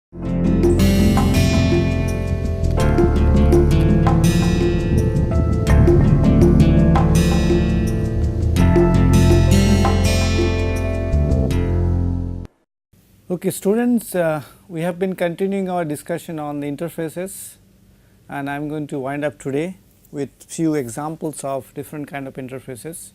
Okay, students, we have been continuing our discussion on the interfaces, and I am going to wind up today with few examples of different kind of interfaces.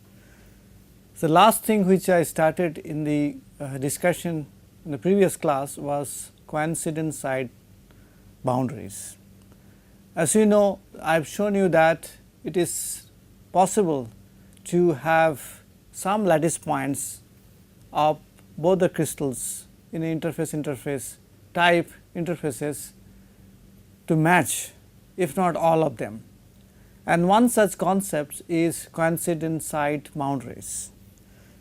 The last thing which I started in the discussion in the previous class was coincident side boundaries. As you know, I have shown you that it is possible to have some lattice points of both the crystals in the interface type interfaces to match, if not all of them. And one such concept is coincident side boundaries.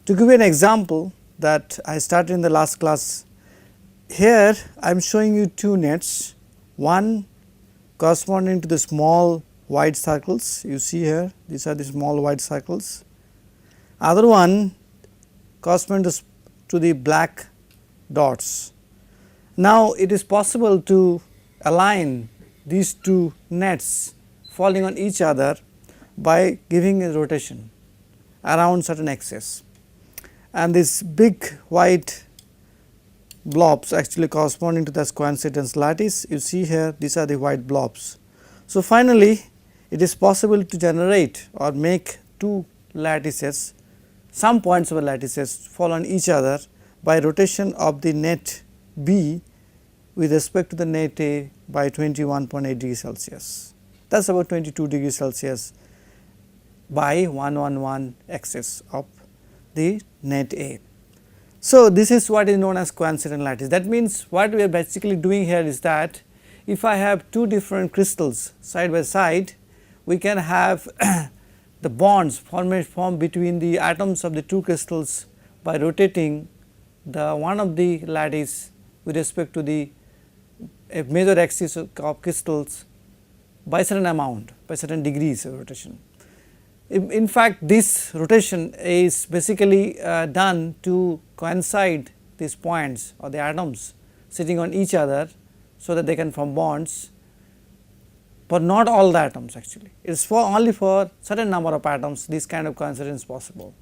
To give you an example that I started in the last class, here I am showing you two nets, one corresponding to the small white circles. You see here, these are the small white circles. Other one corresponding to the black dots. Now, it is possible to align these two nets falling on each other by giving a rotation around certain axis, and these big white blobs actually corresponding to this coincidence lattice. You see here, these are the white blobs. So, finally, it is possible to generate or make two lattices, some points of the lattices fall on each other by rotation of the net B with respect to the net A by 21.8 degrees Celsius. That is about 22 degrees Celsius by 111 axis of the net A. So, this is what is known as coincident lattice. That means, what we are basically doing here is that if I have two different crystals side by side, we can have the bonds formed between the atoms of the two crystals by rotating the one of the lattice with respect to the major axis of crystals by certain amount, by certain degrees of rotation. In fact, this rotation is basically done to coincide these points or the atoms sitting on each other, so that they can form bonds, but not all the atoms actually. It is for only for certain number of atoms this kind of coincidence is possible.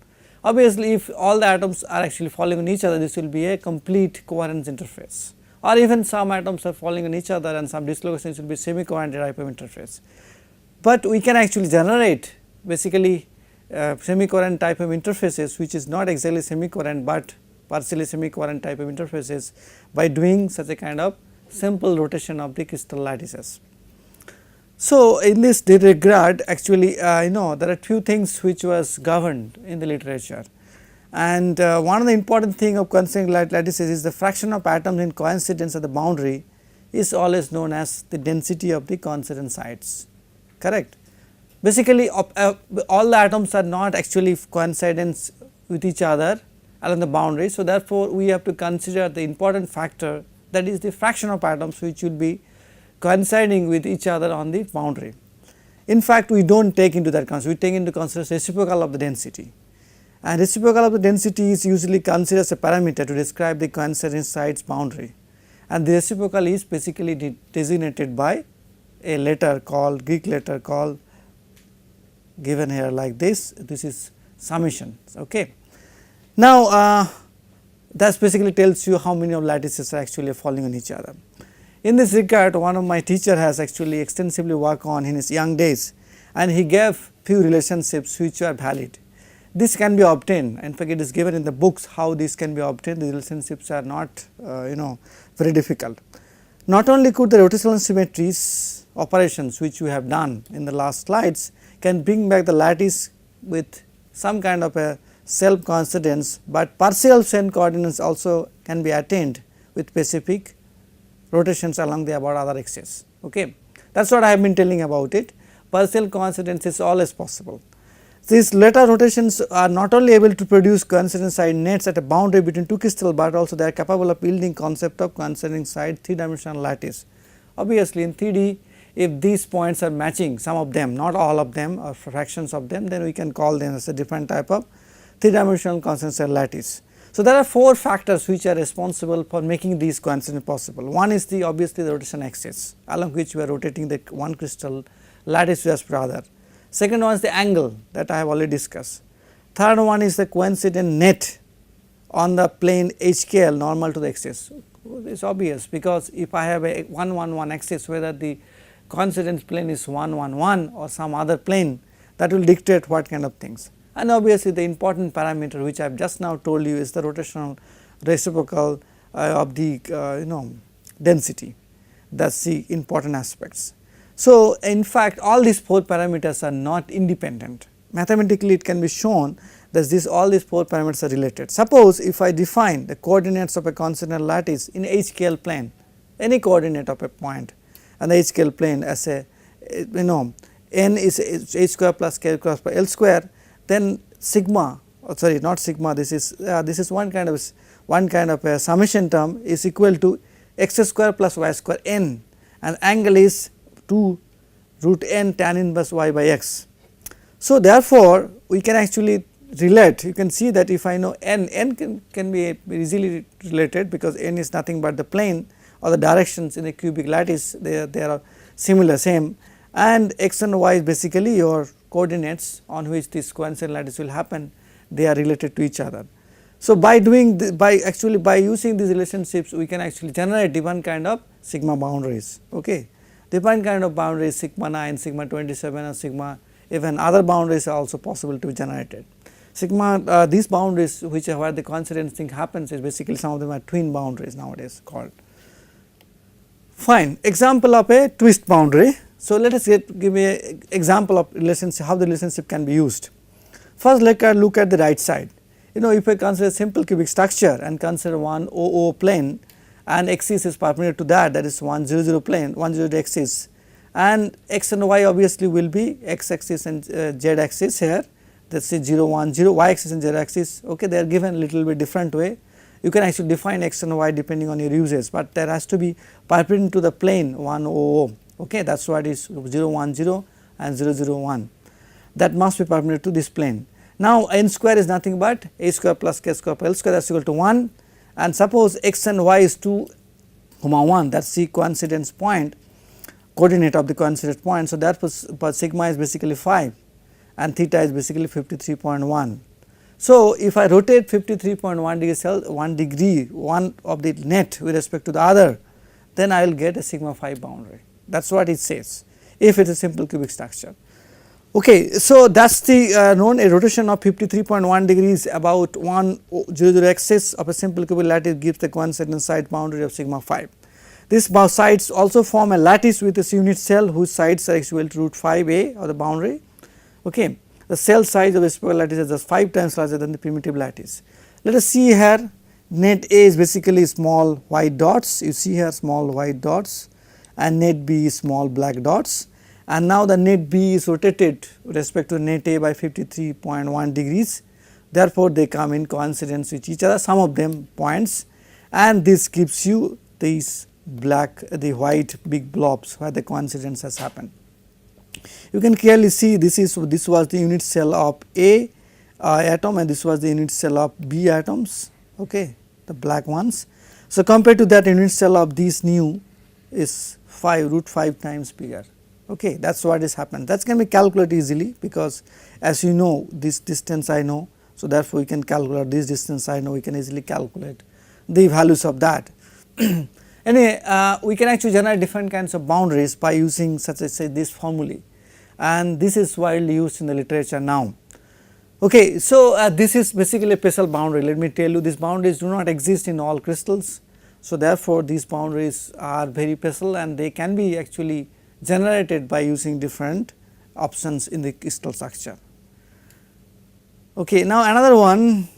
Obviously, if all the atoms are actually falling on each other, this will be a complete coherence interface, or even some atoms are falling on each other and some dislocations will be semi-coherent type of interface. But we can actually generate basically semi-coherent type of interfaces, which is not exactly semi-coherent, but partially semi-coherent type of interfaces by doing such a kind of simple rotation of the crystal lattices. So, in this regard actually there are few things which was governed in the literature, and one of the important thing of coincident lattices is the fraction of atoms in coincidence at the boundary is always known as the density of the coincident sites, correct. Basically, all the atoms are not actually coincidence with each other along the boundary. So, therefore, we have to consider the important factor, that is the fraction of atoms which will be coinciding with each other on the boundary. In fact, we do not take into that consideration, we take into consideration reciprocal of the density, and reciprocal of the density is usually considered as a parameter to describe the coincident sites boundary, and the reciprocal is basically designated by a letter called Greek letter called given here like this. This is summation. Okay. Now, that basically tells you how many of lattices are actually falling on each other. In this regard, one of my teacher has actually extensively worked on in his young days, and he gave few relationships which are valid. This can be obtained, in fact it is given in the books how this can be obtained. The relationships are not very difficult. Not only could the rotational symmetries operations which we have done in the last slides can bring back the lattice with some kind of a self coincidence, but partial self coordinates also can be attained with specific rotations along the about other axis. Okay. That is what I have been telling about it. Partial coincidence is always possible. These later rotations are not only able to produce coincident side nets at a boundary between two crystals, but also they are capable of yielding concept of coinciding side 3-dimensional lattice. Obviously, in 3D, if these points are matching, some of them, not all of them or fractions of them, then we can call them as a different type of 3-dimensional coincident side lattice. So, there are 4 factors which are responsible for making these coincidence possible. One is the obviously the rotation axis along which we are rotating the one crystal lattice to the other. Second one is the angle that I have already discussed. Third one is the coincident net on the plane HKL normal to the axis. It is obvious, because if I have a 1 1 1 axis, whether the coincidence plane is 1 1 1 or some other plane, that will dictate what kind of things. And obviously, the important parameter which I have just now told you is the rotational reciprocal of the density. That is the important aspects. So, in fact, all these 4 parameters are not independent. Mathematically, it can be shown that all these 4 parameters are related. Suppose if I define the coordinates of a coincident lattice in HKL plane, any coordinate of a point and the HKL plane as a n is h square plus k cross by L square, then sigma, sorry, not sigma, this is one kind of a summation term is equal to x square plus y square n, and angle is 2 root n tan inverse y by x. So, therefore, we can actually relate, you can see that if I know n can be easily related, because n is nothing but the plane or the directions in a cubic lattice, they are similar, same, and x and y is basically your coordinates on which this coincident lattice will happen, they are related to each other. So, by doing by using these relationships, we can actually generate different kind of sigma boundaries, different kind of boundaries, sigma 9, sigma 27 and sigma, even other boundaries are also possible to be generated. Sigma these boundaries which are where the coincidence thing happens is basically some of them are twin boundaries nowadays called. Fine, example of a twist boundary. So, let us give a example of relationship, how the relationship can be used. First, let us look at the right side. If I consider simple cubic structure and consider one OO plane and axis is perpendicular to that is 1 0 0 plane, 1 0 axis, and x and y obviously will be x axis and z axis here, that is 0 1 0, y axis and z axis, they are given a little bit different way. You can actually define x and y depending on your uses, but there has to be perpendicular to the plane 1 0 that is what is 0 1 0 and 0 0 1, that must be perpendicular to this plane. Now, n square is nothing but a square plus k square L square, that is equal to 1, and suppose x and y is 2 1, that is the coincidence point, coordinate of the coincident point. So, therefore, sigma is basically 5 and theta is basically 53.1. So, if I rotate 53.1 degree one of the net with respect to the other, then I will get a sigma 5 boundary, that is what it says if it is a simple cubic structure. So, that is the known a rotation of 53.1 degrees about 1 0 0 axis of a simple cubic lattice gives the coincident side boundary of sigma 5. These sides also form a lattice with its unit cell whose sides are equal to root 5a of the boundary. The cell size of a spherical lattice is just 5 times larger than the primitive lattice. Let us see here, net A is basically small white dots, you see here small white dots, and net B is small black dots, and now the net B is rotated with respect to net A by 53.1 degrees. Therefore, they come in coincidence with each other, some of them points, and this gives you these the white big blobs where the coincidence has happened. You can clearly see this was the unit cell of A atom and this was the unit cell of B atoms, the black ones. So, compared to that, unit cell of these new is root 5 times bigger, that is what has happened. That can be calculated easily, because as you know this distance I know. So, therefore, we can calculate this distance I know, we can easily calculate the values of that. Anyway, we can actually generate different kinds of boundaries by using such as say this formulae, and this is widely used in the literature now. So, this is basically a special boundary. Let me tell you, these boundaries do not exist in all crystals. So, therefore, these boundaries are very special and they can be actually generated by using different options in the crystal structure. Now, another one,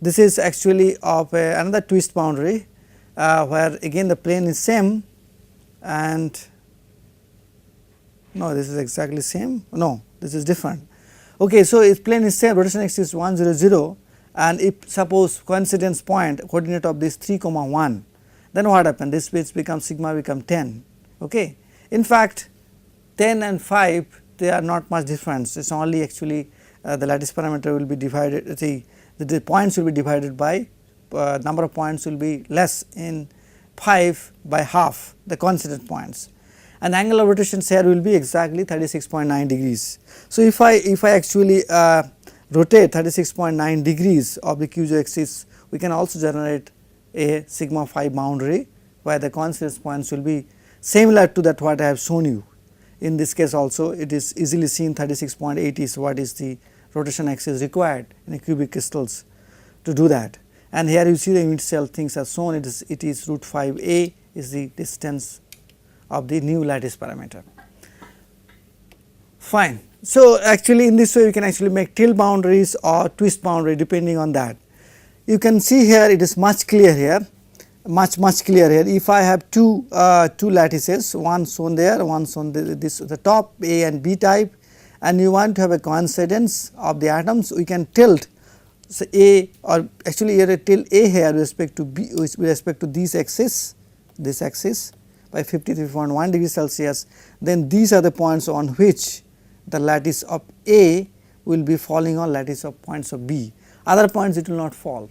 this is actually of another twist boundary. Where again the plane is same and no, this is exactly same, no, this is different. So, if plane is same, rotation axis is 1 0 0, and if suppose coincidence point coordinate of this 3 1, then what happens, this which becomes sigma become 10. In fact, 10 and 5 they are not much difference, it is only actually the lattice parameter will be divided, the the points will be divided by number of points will be less in 5 by half the coincident points, and the angle of rotation here will be exactly 36.9 degrees. So, if I actually rotate 36.9 degrees of the QJ axis, we can also generate a sigma phi boundary where the coincidence points will be similar to that what I have shown you. In this case also it is easily seen 36.8 is what is the rotation axis required in a cubic crystals to do that. And here you see the unit cell things are shown, it is root 5a is the distance of the new lattice parameter. Fine. So, actually in this way we can actually make tilt boundaries or twist boundary depending on that. You can see here it is much clear here, much clear here. If I have two lattices, one shown there, one shown the top A and B type, and you want to have a coincidence of the atoms, we can tilt so A, or actually here tilt A here with respect to B with respect to this axis by 53.1 degrees Celsius. Then these are the points on which the lattice of A will be falling on lattice of points of B, other points it will not fall.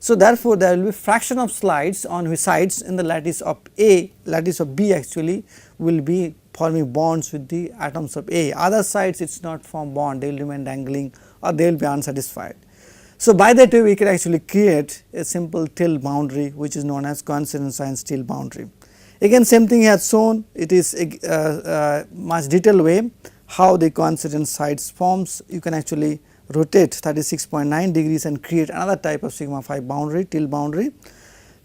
So, therefore, there will be fraction of slides on which sides in the lattice of A, lattice of B actually will be forming bonds with the atoms of A, other sides it is not form bond, they will remain dangling or they will be unsatisfied. So, by that way we can actually create a simple tilt boundary which is known as coincidence signs tilt boundary. Again same thing has shown, it is a much detailed way how the coincidence sides forms. You can actually rotate 36.9 degrees and create another type of sigma phi boundary, tilt boundary.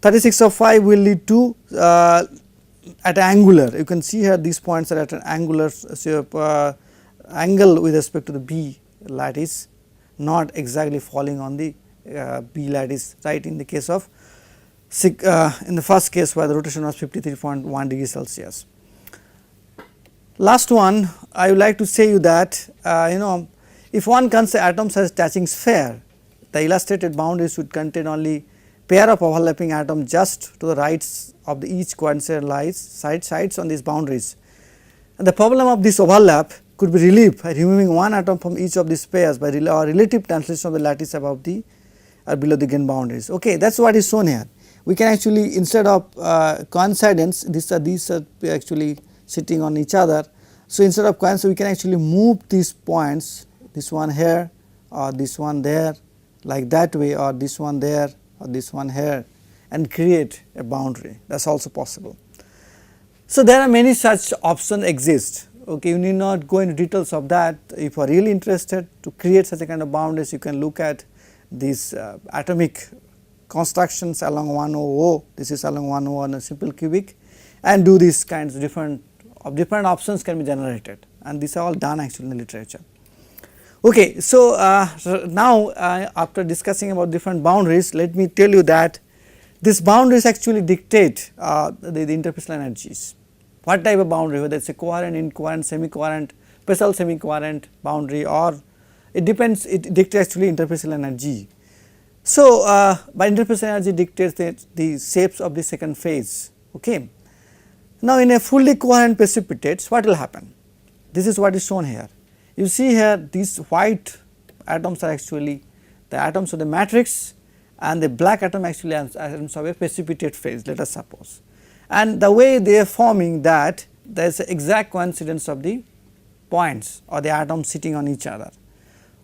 36 of phi will lead to at angular, you can see here these points are at an angular angle with respect to the B lattice, not exactly falling on the B lattice, right, in the case of in the first case where the rotation was 53.1 degrees Celsius. Last one, I would like to say you that if one considers atoms as touching sphere, the illustrated boundaries should contain only pair of overlapping atoms just to the rights of the each coincident lies sides on these boundaries. And the problem of this overlap could be relieved by removing one atom from each of these pairs by relative translation of the lattice above the or below the given boundaries. Okay, that is what is shown here. We can actually, instead of coincidence, these are actually sitting on each other. So, instead of coincidence we can actually move these points, this one here or this one there like that way, or this one there or this one here, and create a boundary, that is also possible. So, there are many such options exist. Okay, you need not go into details of that. If you are really interested to create such a kind of boundaries, you can look at these atomic constructions along 100, this is along 100 on a simple cubic, and do these kinds of different options can be generated, and these are all done actually in the literature. Okay, so now after discussing about different boundaries, let me tell you that these boundaries actually dictate the interfacial energies. What type of boundary, whether it is a coherent, incoherent, semi-coherent, special semi-coherent boundary, or it depends, it dictates actually interfacial energy. So, by interfacial energy dictates the shapes of the second phase. Okay. Now, in a fully coherent precipitates, what will happen? This is what is shown here. You see here these white atoms are actually the atoms of the matrix, and the black atom actually atoms of a precipitate phase, let us suppose. And the way they are forming that, there is an exact coincidence of the points or the atoms sitting on each other.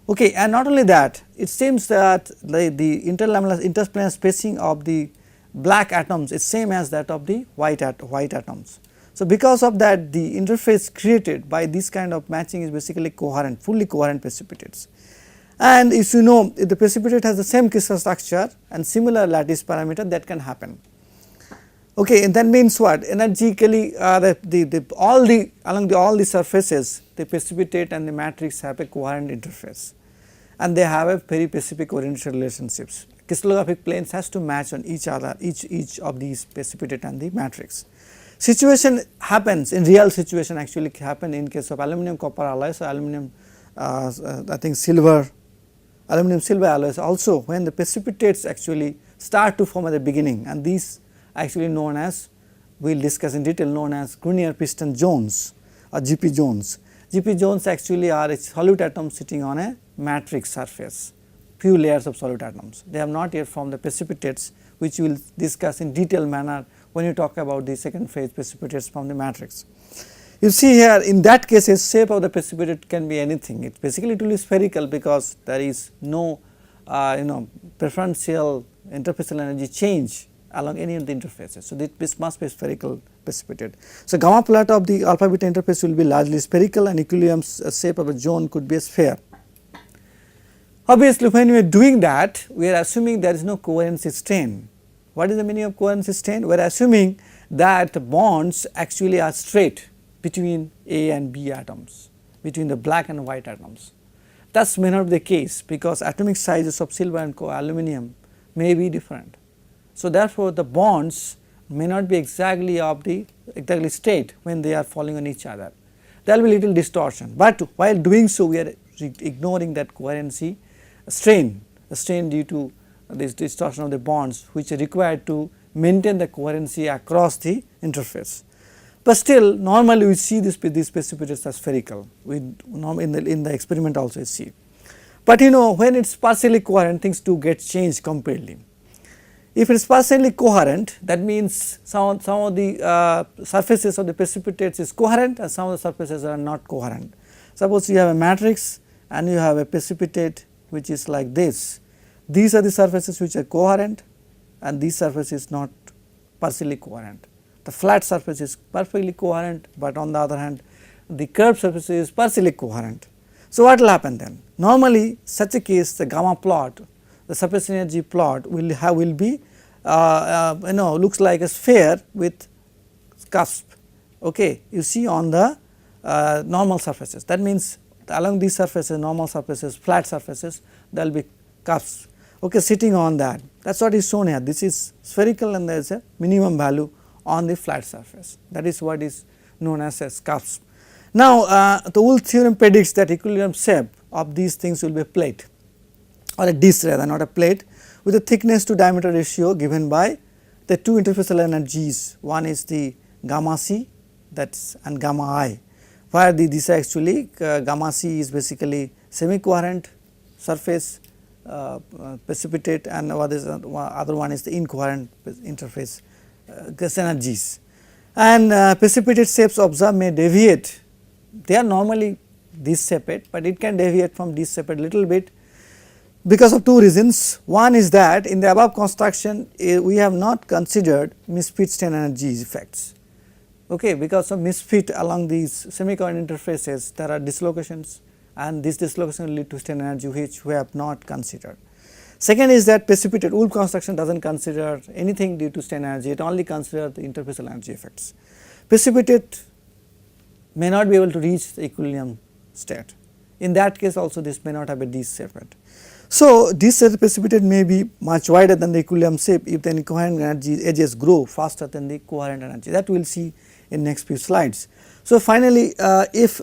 Okay, and not only that, it seems that the interplanar spacing of the black atoms is same as that of the white atoms. So, because of that, the interface created by this kind of matching is basically coherent, fully coherent precipitates. And if you know, if the precipitate has the same crystal structure and similar lattice parameter, that can happen. Okay, and that means what? Energetically, along all the surfaces, the precipitate and the matrix have a coherent interface, and they have a very specific orientation relationships. Crystallographic planes has to match on each other, each of these precipitate and the matrix. Situation happens in real situation actually happen in case of aluminum copper alloys or aluminum I think aluminum silver alloys also, when the precipitates actually start to form at the beginning, and these actually known as, we will discuss in detail, known as Grenier piston zones or GP zones. GP zones actually are a solute atom sitting on a matrix surface, few layers of solid atoms. They have not yet formed the precipitates, which we will discuss in detailed manner when you talk about the second phase precipitates from the matrix. You see here, in that case, the shape of the precipitate can be anything. It basically it will be spherical, because there is no preferential interfacial energy change along any of the interfaces. So, this must be spherical precipitate. So, gamma plot of the alpha beta interface will be largely spherical, and equilibrium shape of a zone could be a sphere. Obviously, when we are doing that, we are assuming there is no coherency strain. What is the meaning of coherency strain? We are assuming that bonds actually are straight between A and B atoms, between the black and white atoms. That may not be the case, because atomic sizes of silver and aluminum may be different. So, therefore, the bonds may not be exactly straight when they are falling on each other. There will be little distortion, but while doing so, we are ignoring that coherency strain, a strain due to this distortion of the bonds, which are required to maintain the coherency across the interface. But still, normally we see these precipitates as spherical. We in the experiment also you see. But when it is partially coherent, things do get changed completely. If it is partially coherent, that means some of the surfaces of the precipitates is coherent, and some of the surfaces are not coherent. Suppose you have a matrix and you have a precipitate which is like this. These are the surfaces which are coherent, and this surface is not partially coherent. The flat surface is perfectly coherent, but on the other hand, the curved surface is partially coherent. So, what will happen then? Normally, such a case, the gamma plot, the surface energy plot will be looks like a sphere with cusp. Okay, you see on the normal surfaces. That means along these surfaces, normal surfaces, flat surfaces, there will be cusps. Okay, sitting on that. That is what is shown here. This is spherical, and there is a minimum value on the flat surface. That is what is known as cusp. Now, the Wolff theorem predicts that equilibrium shape of these things will be a plate, or a disk rather, not a plate, with a thickness to diameter ratio given by the two interfacial energies. One is the gamma c, that's, and gamma I, where this actually gamma c is basically semi coherent surface precipitate, and other one is the incoherent interface gas energies. And precipitate shapes observed may deviate. They are normally this shaped, but it can deviate from this shaped a little bit because of two reasons. One is that in the above construction we have not considered misfit strain energy effects. Okay, because of misfit along these semi-coherent interfaces, there are dislocations, and this dislocation will lead to strain energy, which we have not considered. Second is that precipitate Wolff construction does not consider anything due to strain energy, it only considers the interfacial energy effects. Precipitate may not be able to reach the equilibrium state. In that case also, this may not have a disk shape. So, this precipitate may be much wider than the equilibrium shape if the incoherent energy edges grow faster than the coherent energy. That we will see in next few slides. So, finally, if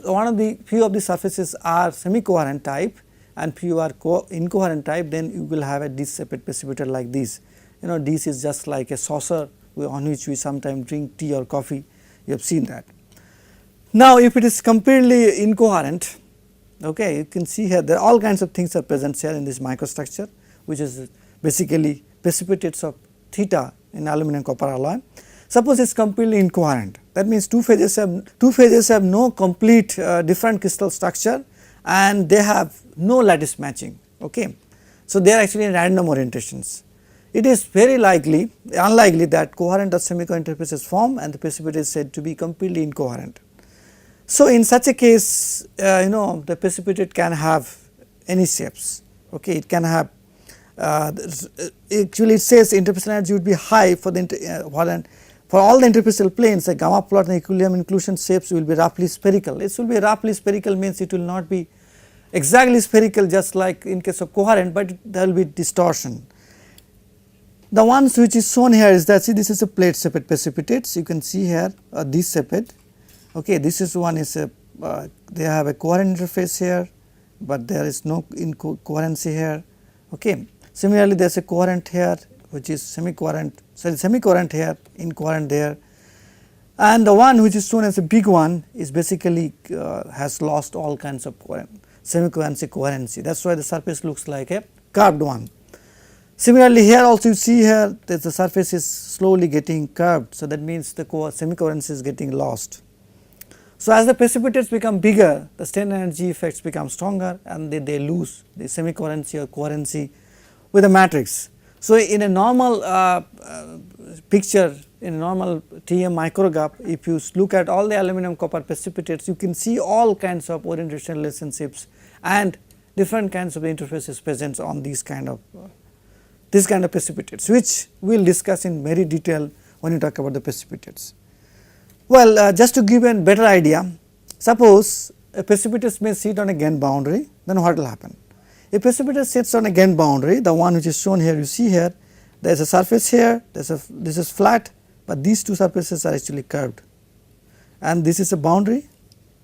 few of the surfaces are semi-coherent type and few are incoherent type, then you will have a disk shaped precipitate like this. This is just like a saucer on which we sometimes drink tea or coffee. You have seen that. Now, if it is completely incoherent, okay, you can see here there are all kinds of things are present here in this microstructure, which is basically precipitates of theta in aluminum copper alloy. Suppose it is completely incoherent, that means two phases have no complete different crystal structure, and they have no lattice matching. Okay. So, they are actually in random orientations. It is very unlikely that coherent or semi-coherent interfaces form and the precipitate is said to be completely incoherent. So, in such a case, the precipitate can have any shapes. Okay, it can have actually it says interfacial energy would be high for the for all the interfacial planes. The gamma plot and equilibrium inclusion shapes will be roughly spherical. It will be roughly spherical means it will not be exactly spherical just like in case of coherent, but there will be distortion. The ones which is shown here is that, see, this is a plate shaped precipitates. You can see here this shaped. Okay, this is one is a they have a coherent interface here, but there is no incoherency here. Okay. Similarly, there is a coherent here which is semi-coherent, semi-coherent here, incoherent there, and the one which is shown as a big one is basically has lost all kinds of semi-coherency, coherency. That is why the surface looks like a curved one. Similarly, here also you see here that the surface is slowly getting curved. So, that means the semi-coherency is getting lost. So, as the precipitates become bigger, the strain energy effects become stronger and they lose the semi-coherency or coherency with the matrix. So, in a normal picture, in a normal TM micrograph, if you look at all the aluminum copper precipitates, you can see all kinds of orientation relationships and different kinds of interfaces present on these kind of precipitates, which we will discuss in very detail when you talk about the precipitates. Well, just to give a better idea, suppose a precipitate may sit on a gain boundary, then what will happen? A precipitate sits on a gain boundary, the one which is shown here, you see here, there is a surface here, this is flat, but these two surfaces are actually curved, and this is a boundary,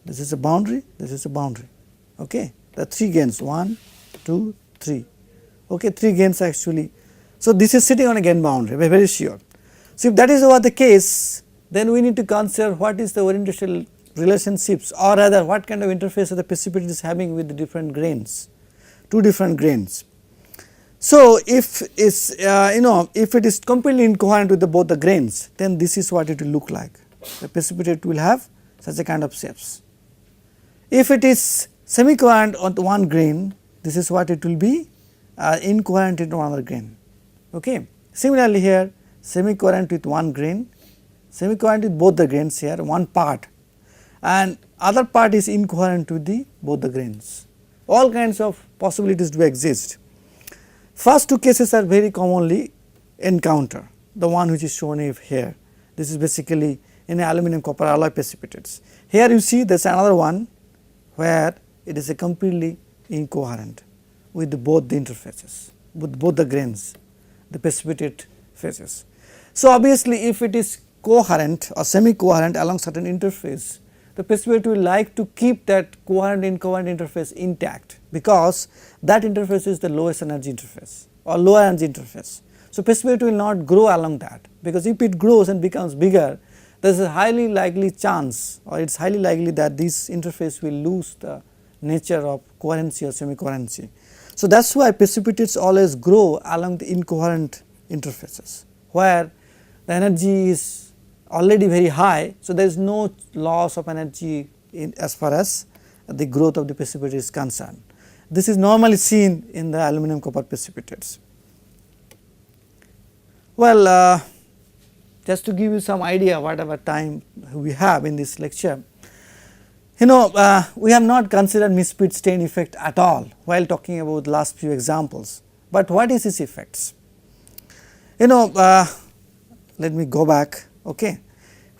this is a boundary, this is a boundary. Okay. There are 3 gains, 1, 2, 3. Okay, 3 gains actually. So, this is sitting on a gain boundary, we are very sure. So, if that is over the case, then we need to consider what is the orientation relationships, or rather what kind of interface the precipitate is having with the different grains, 2 different grains. So, if is if it is completely incoherent with both the grains, then this is what it will look like. The precipitate will have such a kind of shapes. If it is semi-coherent on one grain, this is what it will be, incoherent into another grain. Okay. Similarly, here semi-coherent with one grain, semi-coherent with both the grains here, one part, and other part is incoherent with both the grains. All kinds of possibilities do exist. First 2 cases are very commonly encountered, the one which is shown here. This is basically in aluminum copper alloy precipitates. Here you see there is another one where it is a completely incoherent with both the interfaces, with both the grains, the precipitate phases. So, obviously, if it is coherent or semi-coherent along certain interface, the precipitate will like to keep that coherent incoherent interface intact, because that interface is the lowest energy interface or lower energy interface. So, precipitate will not grow along that, because if it grows and becomes bigger, there is a highly likely chance, or it is highly likely that this interface will lose the nature of coherency or semi-coherency. So, that is why precipitates always grow along the incoherent interfaces, where the energy is already very high. So, there is no loss of energy as far as the growth of the precipitate is concerned. This is normally seen in the aluminum copper precipitates. Well, just to give you some idea whatever time we have in this lecture, we have not considered Misfit stain effect at all while talking about the last few examples, but what is its effects? Let me go back. Okay.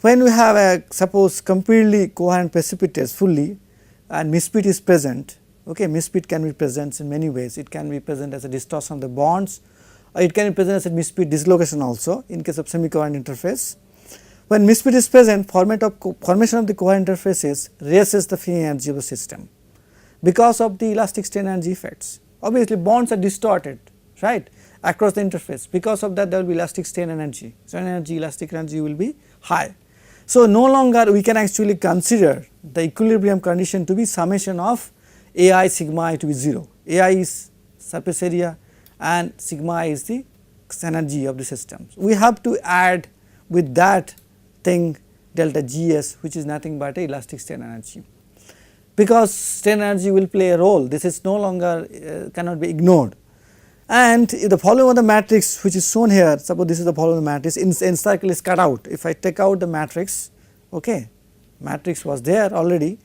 When we have a suppose completely coherent precipitates fully and Misfit is present, okay, Misfit can be present in many ways. It can be present as a distortion of the bonds, or it can be present as a Misfit dislocation also in case of semi-coherent interface. When Misfit is present, formation of the coherent interfaces raises the free energy of the system because of the elastic strain energy effects. Obviously, bonds are distorted, right, across the interface. Because of that, there will be elastic strain energy, elastic energy will be high. So, no longer we can actually consider the equilibrium condition to be summation of Ai sigma I to be 0. Ai is surface area and sigma I is the energy of the system. We have to add with that thing delta Gs, which is nothing but a elastic strain energy, because strain energy will play a role. This is no longer cannot be ignored. And if the volume of the matrix which is shown here, suppose this is the volume of the matrix, in circle is cut out. If I take out the matrix, okay, matrix was there already,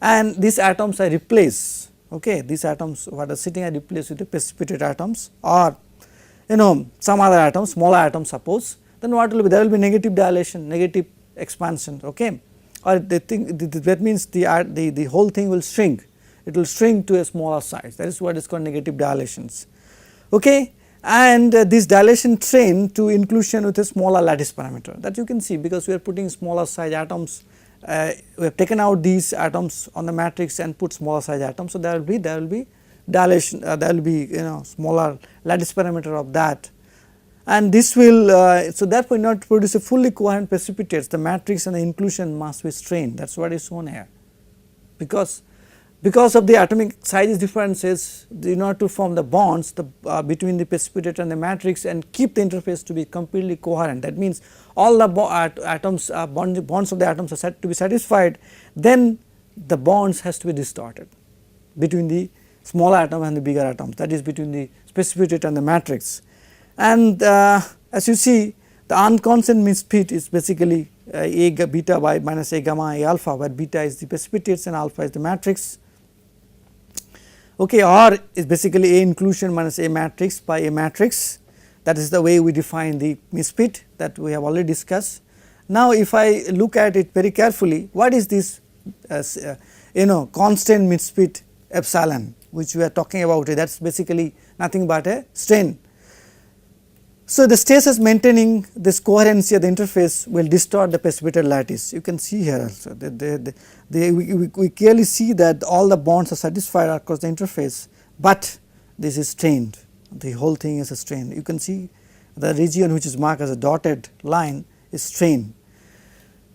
and these atoms I replace, okay, these atoms what are sitting I replace with the precipitate atoms, or some other atoms, smaller atoms suppose, then what will be? There will be negative dilation, negative expansion, okay, or the thing that means the whole thing will shrink. It will shrink to a smaller size. That is what is called negative dilations. Okay, and this dilation train to inclusion with a smaller lattice parameter, that you can see, because we are putting smaller size atoms. We have taken out these atoms on the matrix and put smaller size atoms. So, there will be dilation, there will be smaller lattice parameter of that, and this will so therefore, in order to produce a fully coherent precipitates, the matrix and the inclusion must be strained. That is what is shown here, because because of the atomic size differences, in order to form the bonds between the precipitate and the matrix and keep the interface to be completely coherent, that means all the atoms bonds of the atoms are to be satisfied, then the bonds has to be distorted between the smaller atom and the bigger atoms, that is between the precipitate and the matrix. And as you see, the unconstant misfit is basically A beta by minus A gamma A alpha, where beta is the precipitates and alpha is the matrix. Okay, R is basically A inclusion minus A matrix by A matrix. That is the way we define the misfit that we have already discussed. Now, if I look at it very carefully, what is this constant misfit epsilon which we are talking about? That is basically nothing but a strain. So, the stasis maintaining this coherency of the interface will distort the precipitate lattice. You can see here also we clearly see that all the bonds are satisfied across the interface, but this is strained, the whole thing is a strain. You can see the region which is marked as a dotted line is strained.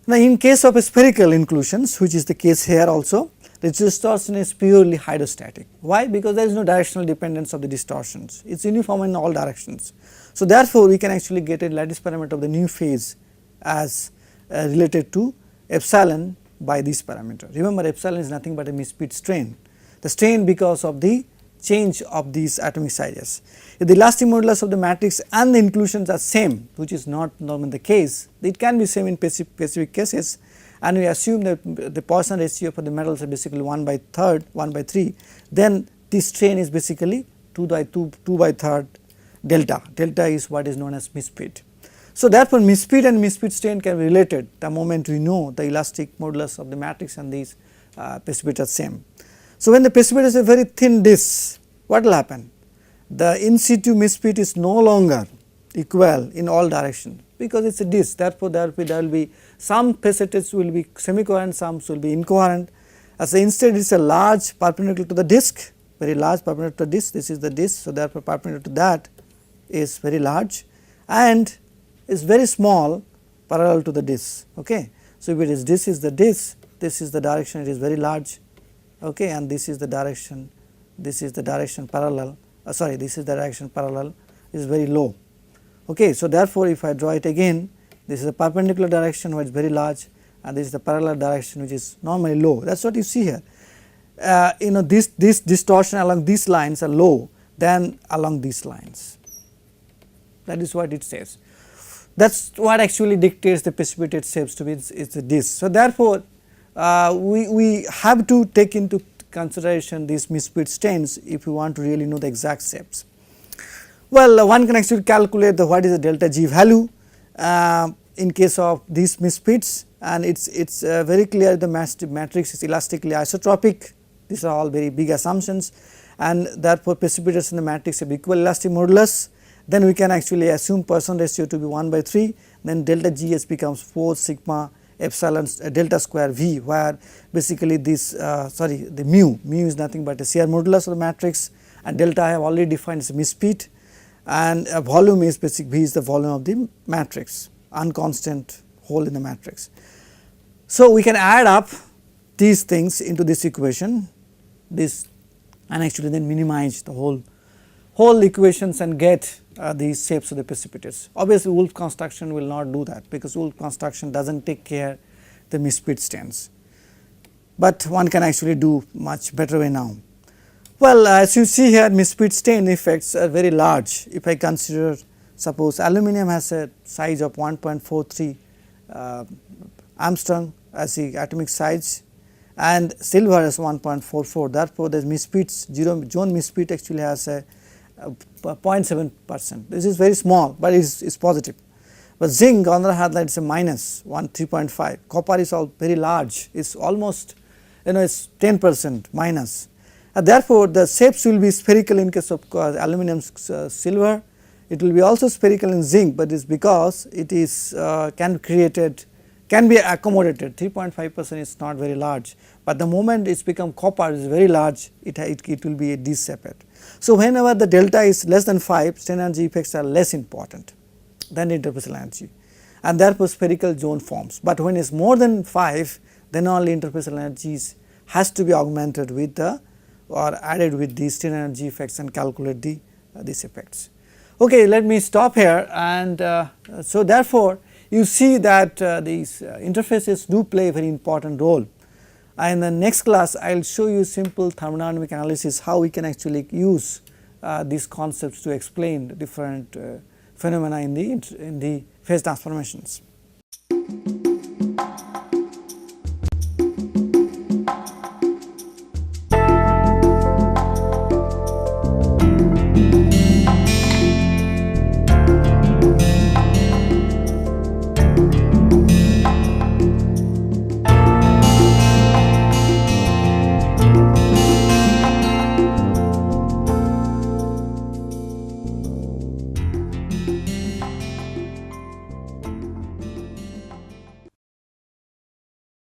Now, in case of a spherical inclusions, which is the case here also, the distortion is purely hydrostatic. Why? Because there is no directional dependence of the distortions, it is uniform in all directions. So, therefore, we can actually get a lattice parameter of the new phase as related to epsilon by this parameter. Remember, epsilon is nothing but a misfit strain, the strain because of the change of these atomic sizes. If the elastic modulus of the matrix and the inclusions are same, which is not normally the case, it can be same in specific cases, and we assume that the Poisson ratio for the metals are basically 1/3, then this strain is basically 2/3 delta. Delta is what is known as misfit. So, therefore, misfit and misfit strain can be related the moment we know the elastic modulus of the matrix and these precipitate are same. So, when the precipitate is a very thin disk, what will happen? The in situ misfit is no longer equal in all directions, because it is a disk. Therefore, there will be some precipitates will be semi-coherent, some will be incoherent. As instead it is a large perpendicular to the disk, very large perpendicular to the disk, this is the disk. So, therefore, perpendicular to that is very large and is very small parallel to the disk. Okay. So, if it is this is the disk, this is the direction, it is very large, okay, and this is the direction parallel, this is the direction parallel, is very low. Okay. So, therefore, if I draw it again, this is the perpendicular direction which is very large, and this is the parallel direction which is normally low. That is what you see here. This distortion along these lines are low than along these lines. That is what it says. That is what actually dictates the precipitate shapes to be is the disk. So, therefore, we have to take into consideration these misfit strains if we want to really know the exact shapes. Well, one can actually calculate what is the delta G value in case of these misfits, and it is very clear the matrix is elastically isotropic. These are all very big assumptions, and therefore, precipitates in the matrix have equal elastic modulus. Then we can actually assume Poisson ratio to be 1/3, then delta Gs becomes 4 sigma epsilon delta square V, where basically this the mu is nothing but a shear modulus of the matrix, and delta I have already defined as a misfit, and volume is basic V is the volume of the matrix, unconstant hole in the matrix. So, we can add up these things into this equation, and actually then minimize the whole equations and get these shapes of the precipitates. Obviously, Wolff construction will not do that, because Wolff construction does not take care the misfit strains, but one can actually do much better way now. Well, as you see here, misfit strain effects are very large. If I consider, suppose aluminum has a size of 1.43 Armstrong as the atomic size, and silver is 1.44. Therefore, the misfits zone misfit actually has a 0.7%. This is very small, but it is positive. But zinc on the other hand, it is a minus 3.5. Copper is all very large, it is almost it is 10% minus. Therefore, the shapes will be spherical in case of aluminum, silver. It will be also spherical in zinc, but it is because it is can be accommodated. 3.5% is not very large, but the moment it become copper is very large, it will be a D-shaped. So, whenever the delta is less than 5, strain energy effects are less important than interfacial energy, and therefore, spherical zone forms. But when it is more than 5, then only interfacial energies has to be augmented with the or added with the strain energy effects and calculate these effects. Okay, let me stop here, and so therefore, you see that these interfaces do play a very important role. And in the next class, I will show you simple thermodynamic analysis, how we can actually use these concepts to explain different phenomena in the phase transformations.